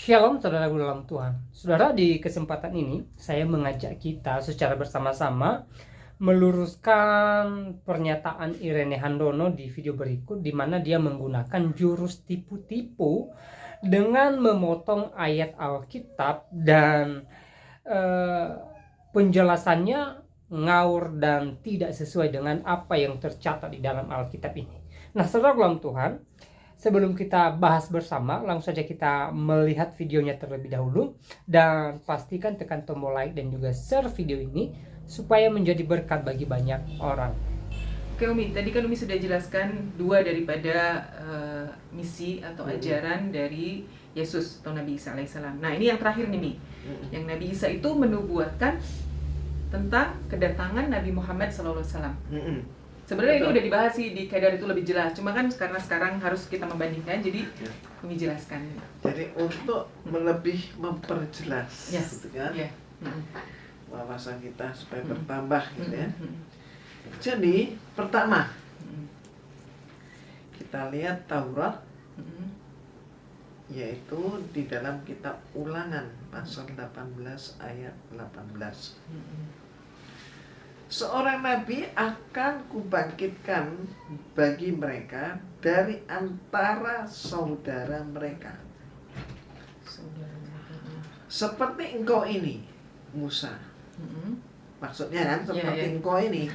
Shalom saudara dalam Tuhan. Saudara, di kesempatan ini saya mengajak kita secara bersama-sama meluruskan pernyataan Irene Handono di video berikut, di mana dia menggunakan jurus tipu-tipu dengan memotong ayat Alkitab dan penjelasannya ngawur dan tidak sesuai dengan apa yang tercatat di dalam Alkitab ini. Nah, saudara dalam Tuhan, sebelum kita bahas bersama, langsung saja kita melihat videonya terlebih dahulu. Dan pastikan tekan tombol like dan juga share video ini supaya menjadi berkat bagi banyak orang. Oke Umi, tadi kan Umi sudah jelaskan dua daripada misi atau ajaran dari Yesus atau Nabi Isa alaihissalam. Nah ini yang terakhir nih Mi, yang Nabi Isa itu menubuatkan tentang kedatangan Nabi Muhammad SAW. Sebenarnya ini udah dibahas sih di Kedar itu lebih jelas, cuma kan karena sekarang harus kita membandingkan, jadi Umi jelaskan. Jadi untuk lebih memperjelas, gitu kan, wawasan kita supaya bertambah, gitu ya. Jadi pertama kita lihat Taurat, yaitu di dalam kitab Ulangan pasal 18 ayat 18. Seorang nabi akan kubangkitkan bagi mereka dari antara saudara mereka, seperti engkau ini, Musa. Maksudnya kan seperti engkau ini.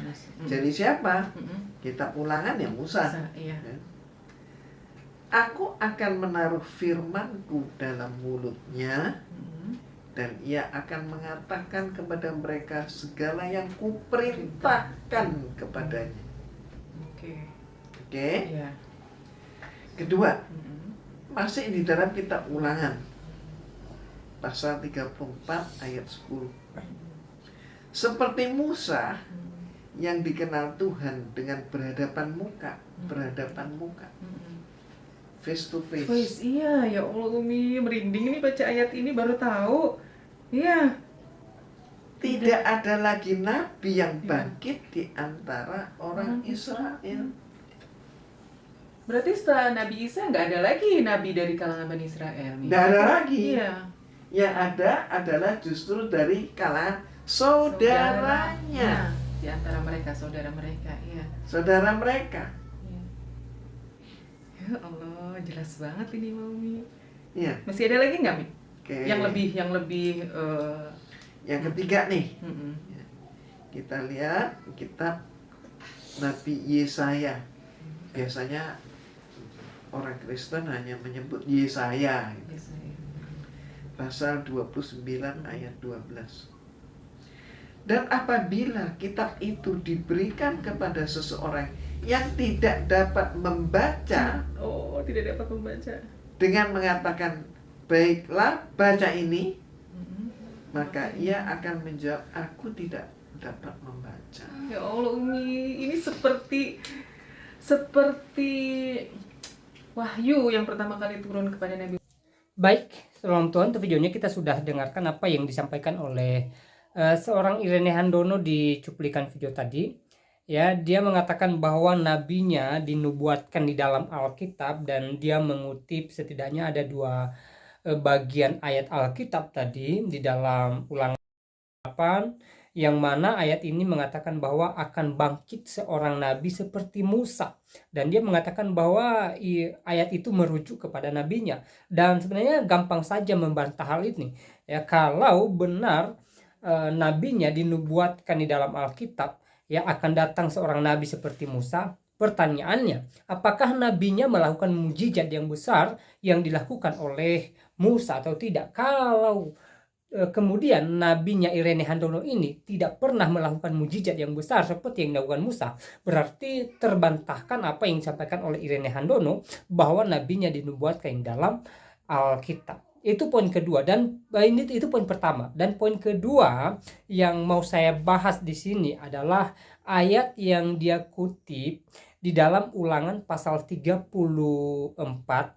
Jadi siapa? Kitab Ulangan ya Musa. Aku akan menaruh firmanku dalam mulutnya, dan ia akan mengatakan kepada mereka segala yang kuperintahkan kepadanya. Oke. Kedua, masih di dalam kitab Ulangan pasal 34 ayat 10. Seperti Musa yang dikenal Tuhan dengan berhadapan muka, face to face. Iya, ya Allah Umi, merinding ini baca ayat ini baru tahu. Iya. Tidak ada lagi nabi yang bangkit di antara orang Israel. Berarti setelah Nabi Isa nggak ada lagi nabi dari kalangan Bani Israel. Nggak ada lagi. Iya. Yang ada adalah justru dari kalangan saudaranya. Di antara mereka, saudara mereka, iya. Saudara mereka. Ya Allah, jelas banget ini Mami. Iya. Masih ada lagi nggak Mi? Oke. Yang lebih. Yang ketiga nih, kita lihat kitab Nabi Yesaya. Biasanya orang Kristen hanya menyebut Yesaya. Pasal 29 ayat 12. Dan apabila kitab itu diberikan kepada seseorang yang tidak dapat membaca, dengan mengatakan, baiklah baca ini, maka ia akan menjawab, aku tidak dapat membaca. Ya Allah Umi, ini seperti wahyu yang pertama kali turun kepada Nabi. Baik, salam Tuhan, untuk videonya kita sudah dengarkan apa yang disampaikan oleh seorang Irene Handono di cuplikan video tadi. Ya, dia mengatakan bahwa nabinya dinubuatkan di dalam Alkitab, dan dia mengutip setidaknya ada dua bagian ayat Alkitab tadi di dalam Ulangan 8, yang mana ayat ini mengatakan bahwa akan bangkit seorang nabi seperti Musa, dan dia mengatakan bahwa ayat itu merujuk kepada nabinya. Dan sebenarnya gampang saja membantah hal ini ya, kalau benar nabinya dinubuatkan di dalam Alkitab, ya akan datang seorang nabi seperti Musa. Pertanyaannya, apakah nabinya melakukan mujizat yang besar yang dilakukan oleh Musa atau tidak? Kalau kemudian nabinya Irene Handono ini tidak pernah melakukan mujizat yang besar seperti yang dilakukan Musa, berarti terbantahkan apa yang disampaikan oleh Irene Handono bahwa nabinya dinubuatkan dalam Alkitab. Itu poin kedua, dan itu poin pertama. Dan poin kedua yang mau saya bahas di sini adalah ayat yang dia kutip di dalam Ulangan pasal 34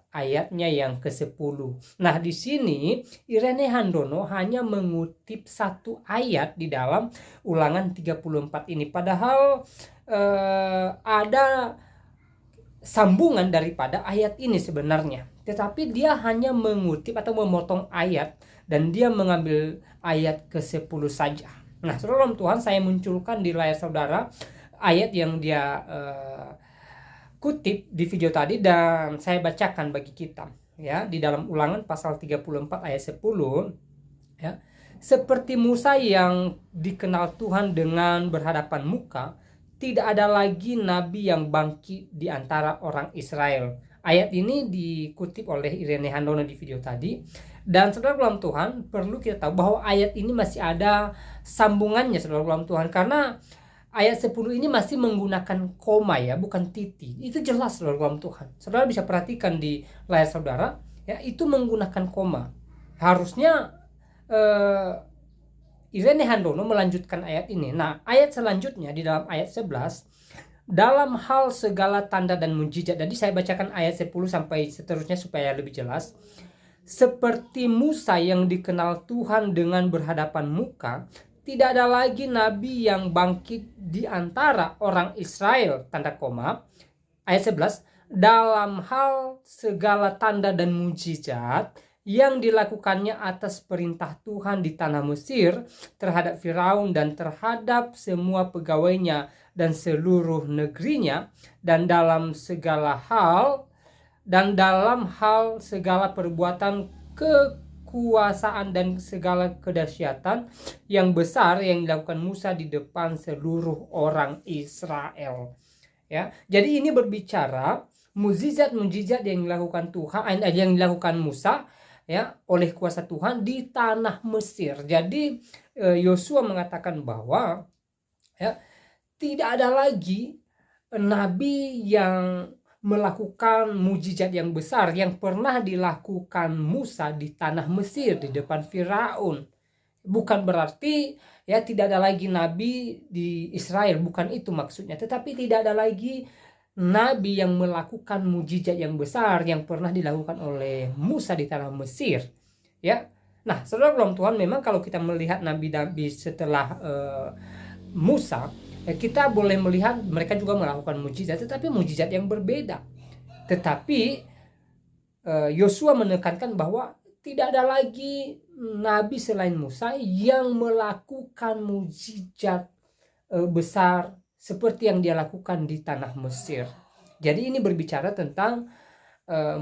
ayatnya yang ke-10. Nah, di sini Irene Handono hanya mengutip satu ayat di dalam Ulangan 34 ini, padahal ada sambungan daripada ayat ini sebenarnya. tetapi dia hanya mengutip atau memotong ayat dan dia mengambil ayat ke-10 saja. Nah, saudara Tuhan, saya munculkan di layar saudara ayat yang dia kutip di video tadi dan saya bacakan bagi kita, ya, di dalam Ulangan pasal 34 ayat 10, ya. Seperti Musa yang dikenal Tuhan dengan berhadapan muka, tidak ada lagi nabi yang bangkit di antara orang Israel. Ayat ini dikutip oleh Irene Handono di video tadi. Dan saudara dalam Tuhan, perlu kita tahu bahwa ayat ini masih ada sambungannya, saudara dalam Tuhan, karena ayat 10 ini masih menggunakan koma, ya, bukan titik. Itu jelas, saudara dalam Tuhan. Saudara bisa perhatikan di layar saudara, ya, itu menggunakan koma. Harusnya Irene Handono melanjutkan ayat ini. Nah, ayat selanjutnya di dalam ayat 11, dalam hal segala tanda dan mujizat. Jadi saya bacakan ayat 10 sampai seterusnya supaya lebih jelas. Seperti Musa yang dikenal Tuhan dengan berhadapan muka, tidak ada lagi nabi yang bangkit di antara orang Israel, tanda koma. Ayat 11, dalam hal segala tanda dan mujizat yang dilakukannya atas perintah Tuhan di tanah Mesir terhadap Firaun dan terhadap semua pegawainya dan seluruh negerinya, dan dalam hal segala perbuatan kekuasaan dan segala kedahsyatan yang besar yang dilakukan Musa di depan seluruh orang Israel. Ya, jadi ini berbicara mukjizat-mukjizat yang dilakukan Tuhan, yang dilakukan Musa, ya, oleh kuasa Tuhan di tanah Mesir. Jadi Yosua mengatakan bahwa, ya, tidak ada lagi nabi yang melakukan mukjizat yang besar yang pernah dilakukan Musa di tanah Mesir di depan Firaun. Bukan berarti, ya, tidak ada lagi nabi di Israel, bukan itu maksudnya, tetapi tidak ada lagi nabi yang melakukan mujizat yang besar yang pernah dilakukan oleh Musa di tanah Mesir, ya. Nah, saudara dalam Tuhan, memang kalau kita melihat nabi-nabi setelah Musa, kita boleh melihat mereka juga melakukan mujizat, tetapi mujizat yang berbeda. Tetapi Yosua menekankan bahwa tidak ada lagi nabi selain Musa yang melakukan mujizat besar seperti yang dia lakukan di tanah Mesir. Jadi ini berbicara tentang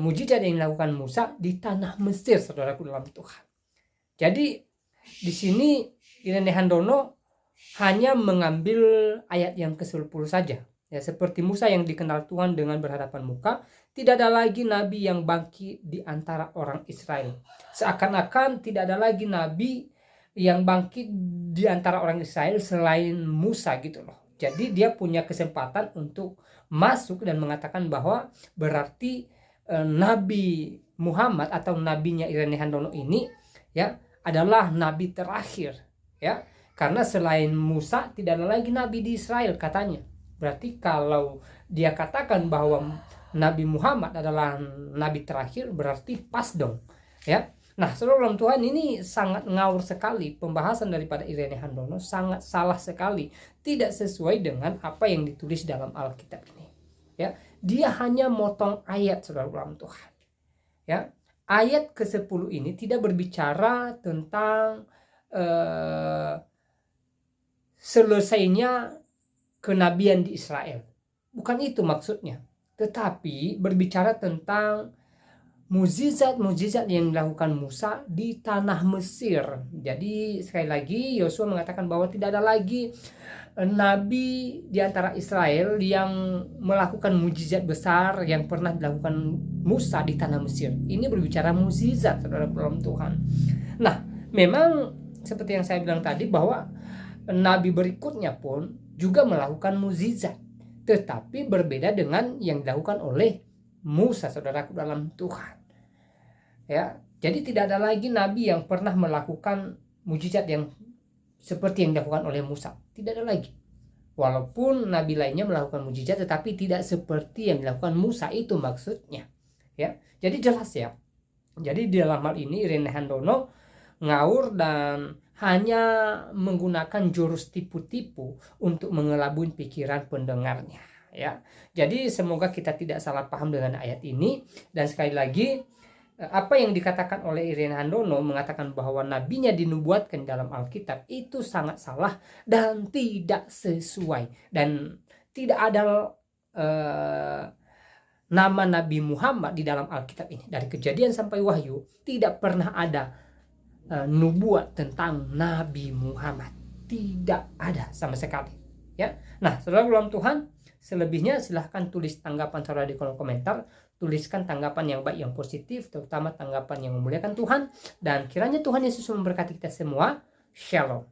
mujizat yang dilakukan Musa di tanah Mesir, saudaraku dalam Tuhan. Jadi di sini Irene Handono hanya mengambil ayat yang ke-10 saja. Ya, seperti Musa yang dikenal Tuhan dengan berhadapan muka, tidak ada lagi nabi yang bangkit di antara orang Israel. Seakan-akan tidak ada lagi nabi yang bangkit di antara orang Israel selain Musa, gitu loh. Jadi dia punya kesempatan untuk masuk dan mengatakan bahwa berarti Nabi Muhammad atau nabinya Irene Handono ini, ya, adalah nabi terakhir, ya. Karena selain Musa tidak ada lagi nabi di Israel katanya. Berarti kalau dia katakan bahwa Nabi Muhammad adalah nabi terakhir, berarti pas dong, ya. Nah, saudara dalam Tuhan, ini sangat ngawur sekali. Pembahasan daripada Irene Handono sangat salah sekali. Tidak sesuai dengan apa yang ditulis dalam Alkitab ini. Ya, dia hanya motong ayat, saudara dalam Tuhan. Ya, ayat ke-10 ini tidak berbicara tentang selesainya kenabian di Israel. Bukan itu maksudnya. Tetapi berbicara tentang mukjizat-mukjizat yang dilakukan Musa di tanah Mesir. Jadi sekali lagi Yosua mengatakan bahwa tidak ada lagi nabi di antara Israel yang melakukan mukjizat besar yang pernah dilakukan Musa di tanah Mesir. Ini berbicara mukjizat, saudara dalam Tuhan. Nah, memang seperti yang saya bilang tadi bahwa nabi berikutnya pun juga melakukan mukjizat, tetapi berbeda dengan yang dilakukan oleh Musa, saudaraku dalam Tuhan. Ya, jadi tidak ada lagi nabi yang pernah melakukan mujizat yang seperti yang dilakukan oleh Musa. Tidak ada lagi. Walaupun nabi lainnya melakukan mujizat, tetapi tidak seperti yang dilakukan Musa, itu maksudnya. Ya, jadi jelas ya. Jadi dalam hal ini Irene Handono ngawur dan hanya menggunakan jurus tipu-tipu untuk mengelabui pikiran pendengarnya. ya. Jadi semoga kita tidak salah paham dengan ayat ini. Dan sekali lagi, apa yang dikatakan oleh Irene Handono mengatakan bahwa nabinya dinubuatkan dalam Alkitab itu sangat salah dan tidak sesuai, dan tidak ada nama Nabi Muhammad di dalam Alkitab ini. Dari Kejadian sampai Wahyu tidak pernah ada nubuat tentang Nabi Muhammad, tidak ada sama sekali, ya. Nah, saudara dalam Tuhan, selebihnya silahkan tulis tanggapan saudara di kolom komentar. Tuliskan tanggapan yang baik, yang positif, terutama tanggapan yang memuliakan Tuhan. Dan kiranya Tuhan Yesus memberkati kita semua. Shalom.